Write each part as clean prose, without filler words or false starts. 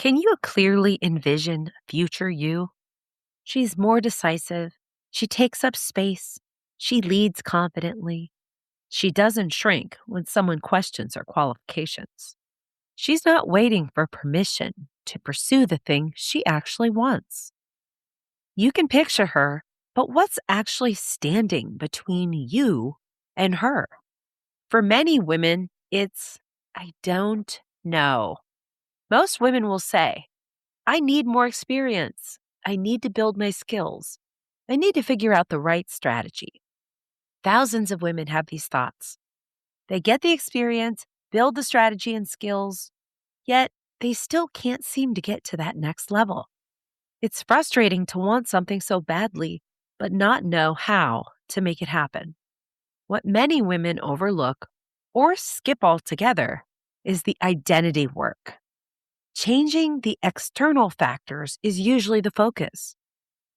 Can you clearly envision future you? She's more decisive. She takes up space. She leads confidently. She doesn't shrink when someone questions her qualifications. She's not waiting for permission to pursue the thing she actually wants. You can picture her, but what's actually standing between you and her? For many women, it's, I don't know. Most women will say, I need more experience. I need to build my skills. I need to figure out the right strategy. Thousands of women have these thoughts. They get the experience, build the strategy and skills, yet they still can't seem to get to that next level. It's frustrating to want something so badly, but not know how to make it happen. What many women overlook or skip altogether is the identity work. Changing the external factors is usually the focus,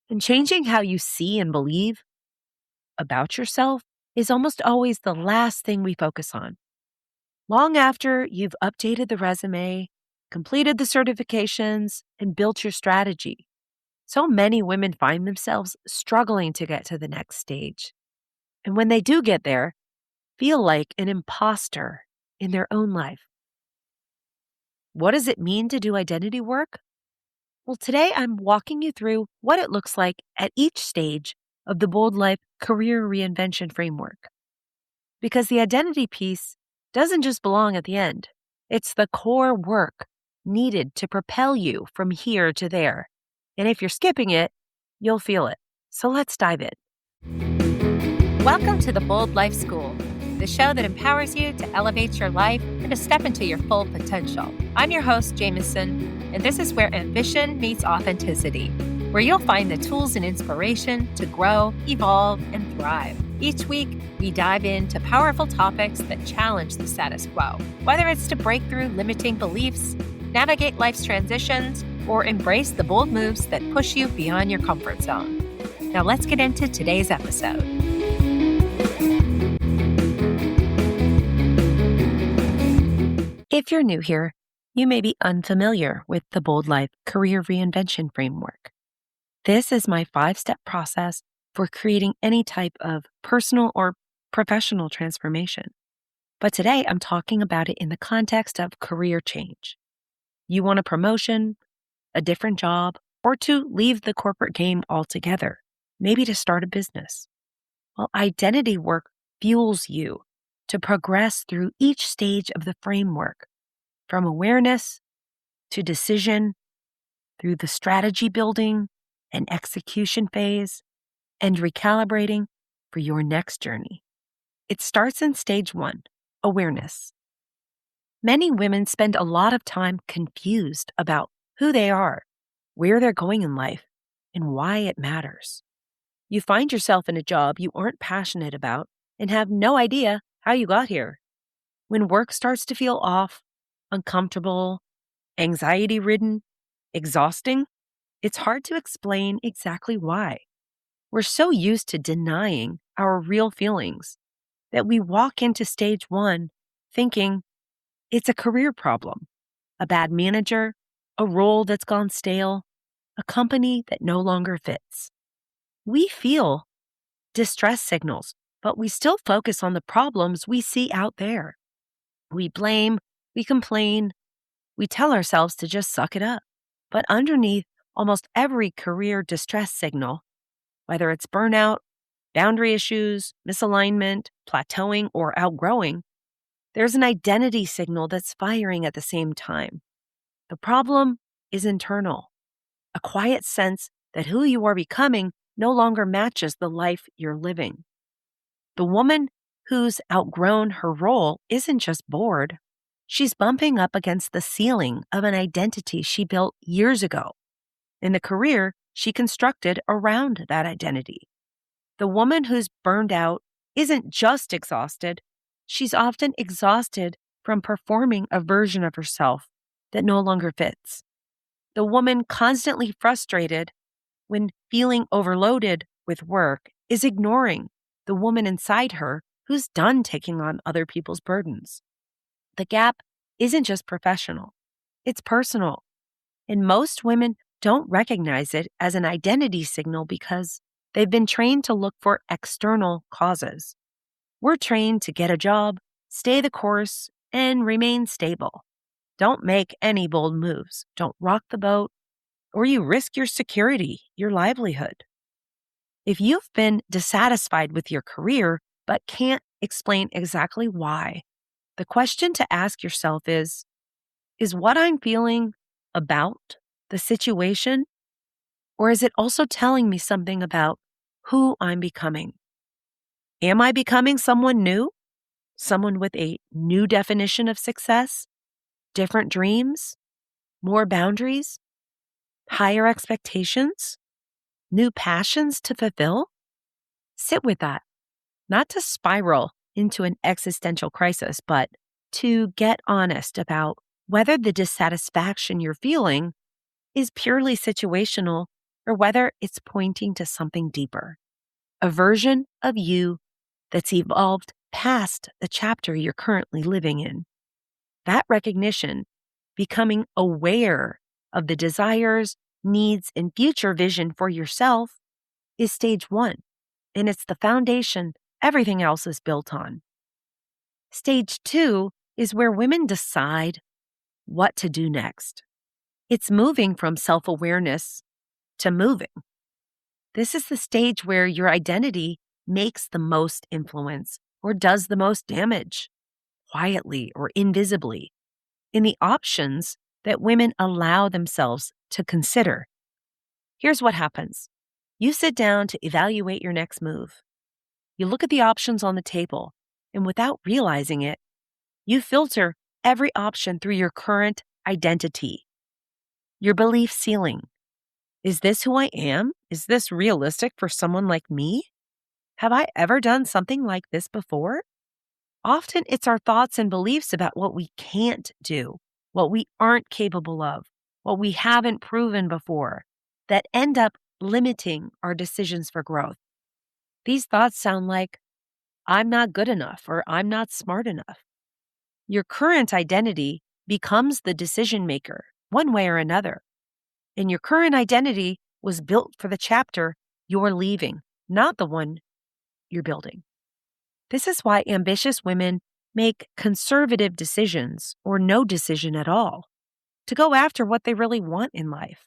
and changing how you see and believe about yourself is almost always the last thing we focus on. Long after you've updated the resume, completed the certifications, and built your strategy, so many women find themselves struggling to get to the next stage. And when they do get there, feel like an imposter in their own life. What does it mean to do identity work? Well, today I'm walking you through what it looks like at each stage of the Bold Life Career Reinvention Framework. Because the identity piece doesn't just belong at the end, it's the core work needed to propel you from here to there. And if you're skipping it, you'll feel it. So let's dive in. Welcome to the Bold Life School, the show that empowers you to elevate your life and to step into your full potential. I'm your host, Jamesyn, and this is where ambition meets authenticity, where you'll find the tools and inspiration to grow, evolve, and thrive. Each week, we dive into powerful topics that challenge the status quo, whether it's to break through limiting beliefs, navigate life's transitions, or embrace the bold moves that push you beyond your comfort zone. Now let's get into today's episode. If you're new here, you may be unfamiliar with the Bold Life Career Reinvention Framework. This is my 5-step process for creating any type of personal or professional transformation. But today I'm talking about it in the context of career change. You want a promotion, a different job, or to leave the corporate game altogether, maybe to start a business. Well, identity work fuels you to progress through each stage of the framework, from awareness to decision, through the strategy building and execution phase, and recalibrating for your next journey. It starts in stage 1, awareness. Many women spend a lot of time confused about who they are, where they're going in life, and why it matters. You find yourself in a job you aren't passionate about and have no idea how you got here. When work starts to feel off, uncomfortable, anxiety-ridden, exhausting, it's hard to explain exactly why. We're so used to denying our real feelings that we walk into stage 1 thinking it's a career problem, a bad manager, a role that's gone stale, a company that no longer fits. We feel distress signals, but we still focus on the problems we see out there. We blame, we complain, we tell ourselves to just suck it up. But underneath almost every career distress signal, whether it's burnout, boundary issues, misalignment, plateauing, or outgrowing, there's an identity signal that's firing at the same time. The problem is internal, a quiet sense that who you are becoming no longer matches the life you're living. The woman who's outgrown her role isn't just bored. She's bumping up against the ceiling of an identity she built years ago in the career she constructed around that identity. The woman who's burned out isn't just exhausted. She's often exhausted from performing a version of herself that no longer fits. The woman constantly frustrated when feeling overloaded with work is ignoring the woman inside her who's done taking on other people's burdens. The gap isn't just professional, it's personal. And most women don't recognize it as an identity signal because they've been trained to look for external causes. We're trained to get a job, stay the course, and remain stable. Don't make any bold moves. Don't rock the boat, or you risk your security, your livelihood. If you've been dissatisfied with your career but can't explain exactly why, the question to ask yourself is what I'm feeling about the situation, or is it also telling me something about who I'm becoming? Am I becoming someone new? Someone with a new definition of success, different dreams, more boundaries, higher expectations, new passions to fulfill? Sit with that, not to spiral into an existential crisis, but to get honest about whether the dissatisfaction you're feeling is purely situational or whether it's pointing to something deeper, a version of you that's evolved past the chapter you're currently living in. That recognition, becoming aware of the desires, needs, and future vision for yourself is stage one, and it's the foundation everything else is built on. Stage two is where women decide what to do next. It's moving from self-awareness to moving. This is the stage where your identity makes the most influence or does the most damage, quietly or invisibly, in the options that women allow themselves to consider. Here's what happens. You sit down to evaluate your next move. You look at the options on the table, and without realizing it, you filter every option through your current identity, your belief ceiling. Is this who I am? Is this realistic for someone like me? Have I ever done something like this before? Often it's our thoughts and beliefs about what we can't do, what we aren't capable of, what we haven't proven before, that end up limiting our decisions for growth. These thoughts sound like, I'm not good enough or I'm not smart enough. Your current identity becomes the decision maker, one way or another. And your current identity was built for the chapter you're leaving, not the one you're building. This is why ambitious women make conservative decisions or no decision at all to go after what they really want in life.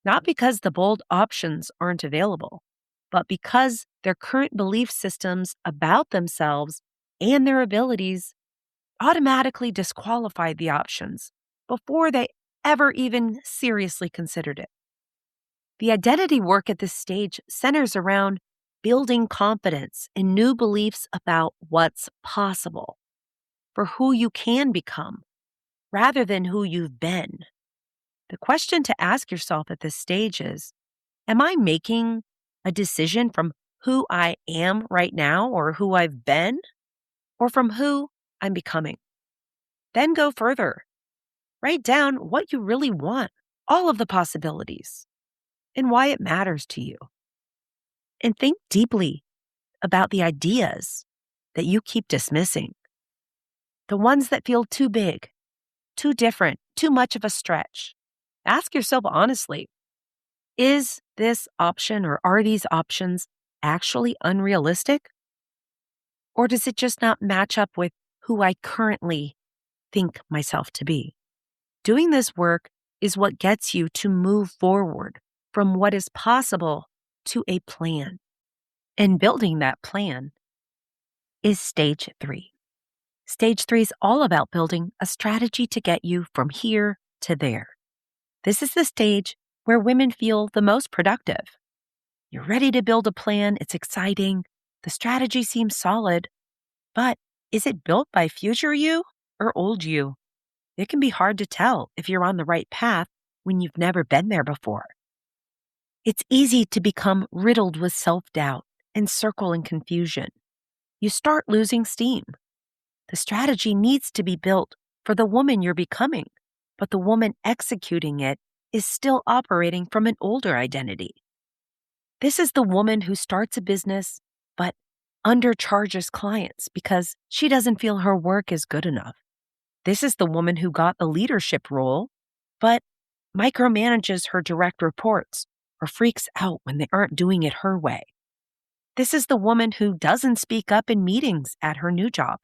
Not because the bold options aren't available, but because their current belief systems about themselves and their abilities automatically disqualify the options before they ever even seriously considered it. The identity work at this stage centers around building confidence and new beliefs about what's possible for who you can become rather than who you've been. The question to ask yourself at this stage is, am I making a decision from who I am right now or who I've been, or from who I'm becoming? Then go further. Write down what you really want, all of the possibilities, and why it matters to you. And think deeply about the ideas that you keep dismissing, the ones that feel too big, too different, too much of a stretch. Ask yourself honestly, is this option or are these options actually unrealistic? Or does it just not match up with who I currently think myself to be? Doing this work is what gets you to move forward from what is possible to a plan. And building that plan is stage three. Stage three is all about building a strategy to get you from here to there. This is the stage where women feel the most productive. You're ready to build a plan. It's exciting. The strategy seems solid, but is it built by future you or old you? It can be hard to tell if you're on the right path when you've never been there before. It's easy to become riddled with self-doubt and circle in confusion. You start losing steam. The strategy needs to be built for the woman you're becoming, but the woman executing it is still operating from an older identity. This is the woman who starts a business but undercharges clients because she doesn't feel her work is good enough. This is the woman who got the leadership role but micromanages her direct reports, or freaks out when they aren't doing it her way. This is the woman who doesn't speak up in meetings at her new job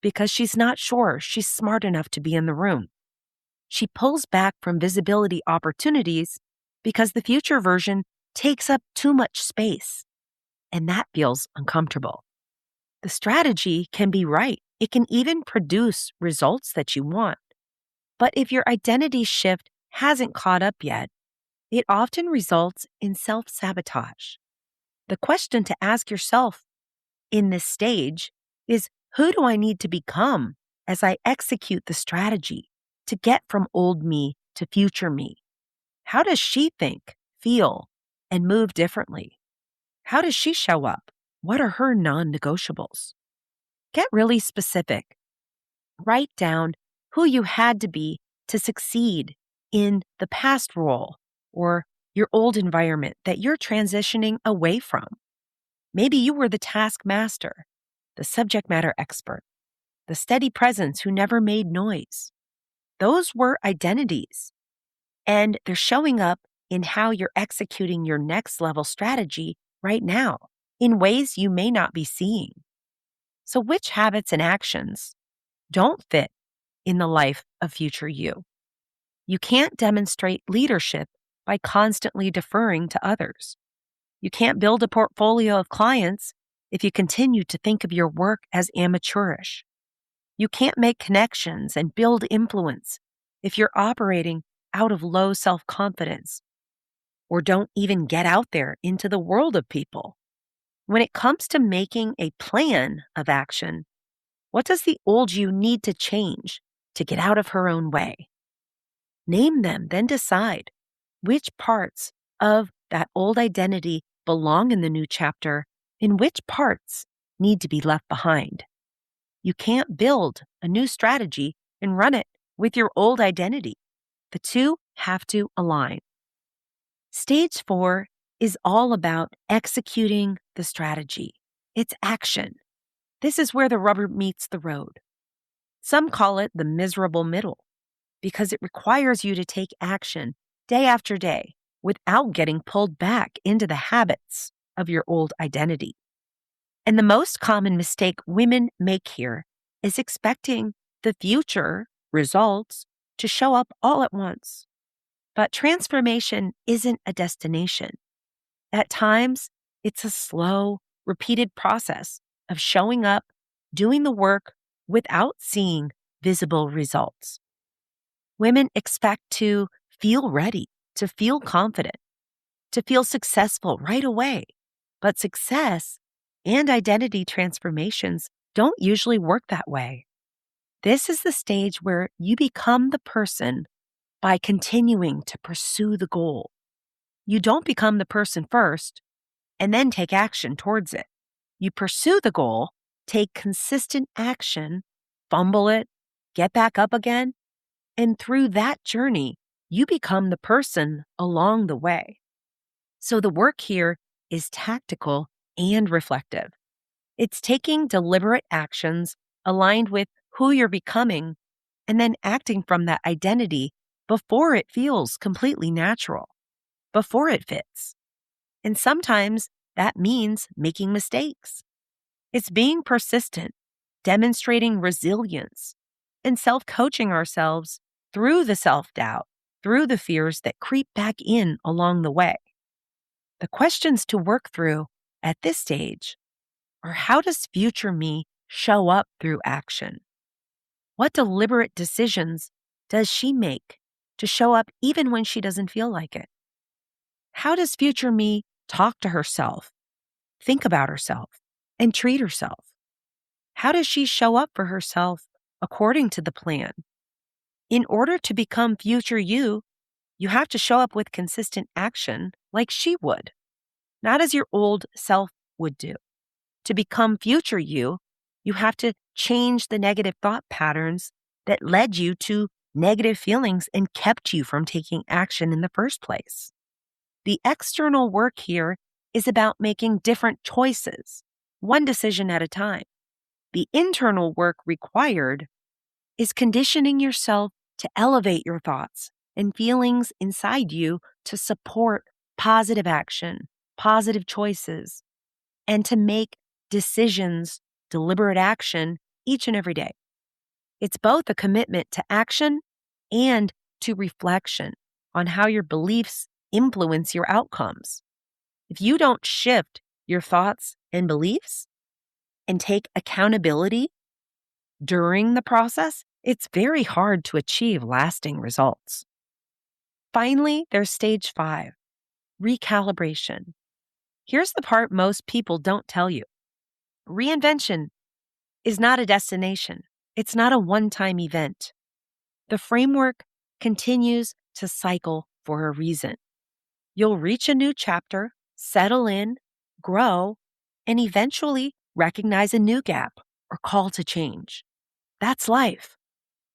because she's not sure she's smart enough to be in the room. She pulls back from visibility opportunities because the future version takes up too much space, and that feels uncomfortable. The strategy can be right. It can even produce results that you want. But if your identity shift hasn't caught up yet, it often results in self-sabotage. The question to ask yourself in this stage is, who do I need to become as I execute the strategy to get from old me to future me? How does she think, feel, and move differently? How does she show up? What are her non-negotiables? Get really specific. Write down who you had to be to succeed in the past role or your old environment that you're transitioning away from. Maybe you were the taskmaster, the subject matter expert, the steady presence who never made noise. Those were identities, and they're showing up in how you're executing your next level strategy right now in ways you may not be seeing. So, which habits and actions don't fit in the life of future you? You can't demonstrate leadership by constantly deferring to others. You can't build a portfolio of clients if you continue to think of your work as amateurish. You can't make connections and build influence if you're operating out of low self-confidence or don't even get out there into the world of people. When it comes to making a plan of action, what does the old you need to change to get out of her own way? Name them, then decide which parts of that old identity belong in the new chapter and which parts need to be left behind. You can't build a new strategy and run it with your old identity. The two have to align. Stage 4 is all about executing the strategy. It's action. This is where the rubber meets the road. Some call it the miserable middle because it requires you to take action day after day without getting pulled back into the habits of your old identity. And the most common mistake women make here is expecting the future results to show up all at once. But transformation isn't a destination. At times, it's a slow, repeated process of showing up, doing the work without seeing visible results. Women expect to feel ready, to feel confident, to feel successful right away. But success and identity transformations don't usually work that way. This is the stage where you become the person by continuing to pursue the goal. You don't become the person first and then take action towards it. You pursue the goal, take consistent action, fumble it, get back up again, and through that journey, you become the person along the way. So the work here is tactical and reflective. It's taking deliberate actions aligned with who you're becoming and then acting from that identity before it feels completely natural, before it fits. And sometimes that means making mistakes. It's being persistent, demonstrating resilience, and self-coaching ourselves through the self-doubt, through the fears that creep back in along the way. The questions to work through at this stage are, how does future me show up through action? What deliberate decisions does she make to show up even when she doesn't feel like it? How does future me talk to herself, think about herself, and treat herself? How does she show up for herself according to the plan? In order to become future you have to show up with consistent action like she would, not as your old self would do. To become future you have to change the negative thought patterns that led you to negative feelings and kept you from taking action in the first place. The external work here is about making different choices, one decision at a time. The internal work required is conditioning yourself to elevate your thoughts, and feelings inside you to support positive action, positive choices, and to make decisions, deliberate action each and every day. It's both a commitment to action and to reflection on how your beliefs influence your outcomes. If you don't shift your thoughts and beliefs and take accountability during the process, it's very hard to achieve lasting results. Finally, there's stage 5, recalibration. Here's the part most people don't tell you. Reinvention is not a destination. It's not a one-time event. The framework continues to cycle for a reason. You'll reach a new chapter, settle in, grow, and eventually recognize a new gap or call to change. That's life.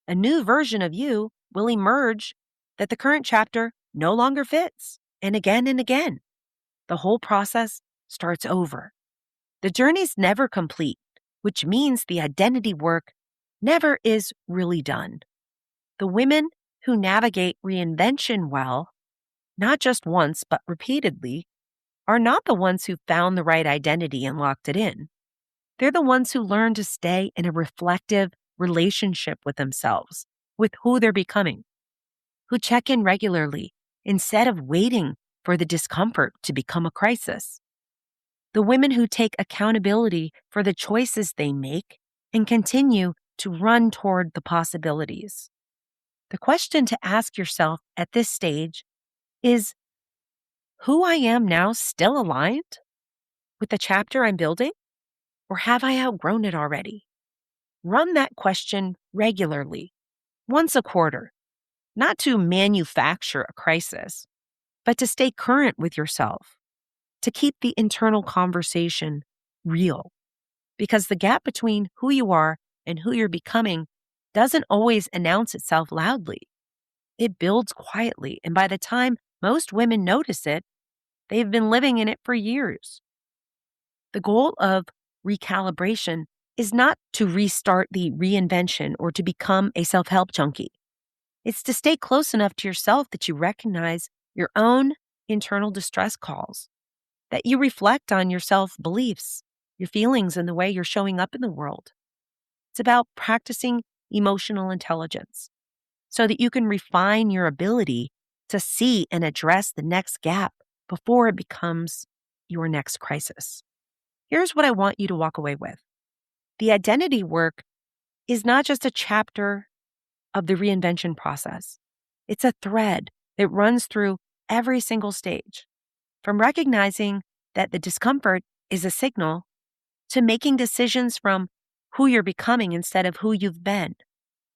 A new version of you will emerge that the current chapter no longer fits, and again and again. The whole process starts over. The journey's never complete, which means the identity work never is really done. The women who navigate reinvention well, not just once, but repeatedly, are not the ones who found the right identity and locked it in. They're the ones who learn to stay in a reflective relationship with themselves, with who they're becoming, who check in regularly instead of waiting for the discomfort to become a crisis. The women who take accountability for the choices they make and continue to run toward the possibilities. The question to ask yourself at this stage is, who I am now still aligned with the chapter I'm building, or have I outgrown it already? Run that question regularly, once a quarter, not to manufacture a crisis, but to stay current with yourself, to keep the internal conversation real. Because the gap between who you are and who you're becoming doesn't always announce itself loudly. It builds quietly, and by the time most women notice it, they've been living in it for years. The goal of recalibration is not to restart the reinvention or to become a self-help junkie. It's to stay close enough to yourself that you recognize your own internal distress calls, that you reflect on your self-beliefs, your feelings, and the way you're showing up in the world. It's about practicing emotional intelligence so that you can refine your ability to see and address the next gap before it becomes your next crisis. Here's what I want you to walk away with. The identity work is not just a chapter of the reinvention process. It's a thread that runs through every single stage, from recognizing that the discomfort is a signal to making decisions from who you're becoming instead of who you've been,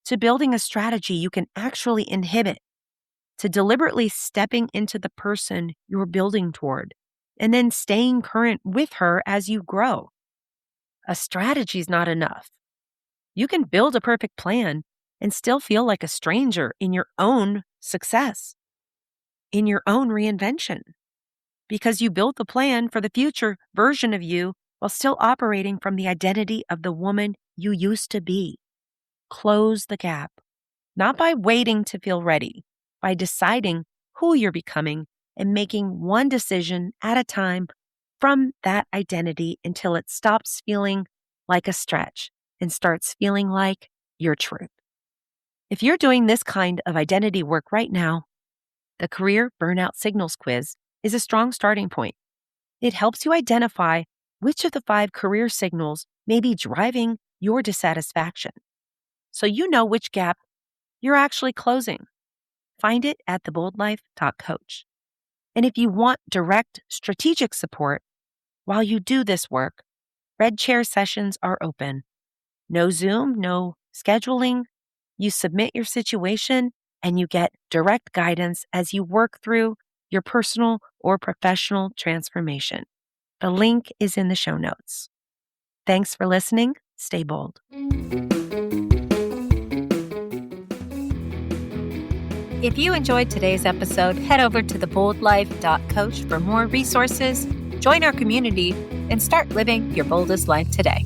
to building a strategy you can actually inhibit, to deliberately stepping into the person you're building toward, and then staying current with her as you grow. A strategy is not enough. You can build a perfect plan and still feel like a stranger in your own success, in your own reinvention, because you built the plan for the future version of you while still operating from the identity of the woman you used to be. Close the gap, not by waiting to feel ready, by deciding who you're becoming and making one decision at a time from that identity until it stops feeling like a stretch and starts feeling like your truth. If you're doing this kind of identity work right now, the Career Burnout Signals Quiz is a strong starting point. It helps you identify which of the 5 career signals may be driving your dissatisfaction, so you know which gap you're actually closing. Find it at theboldlife.coach. And if you want direct strategic support while you do this work, Red Chair sessions are open. No Zoom, no scheduling. You submit your situation and you get direct guidance as you work through your personal or professional transformation. The link is in the show notes. Thanks for listening. Stay bold. If you enjoyed today's episode, head over to theboldlife.coach for more resources, join our community, and start living your boldest life today.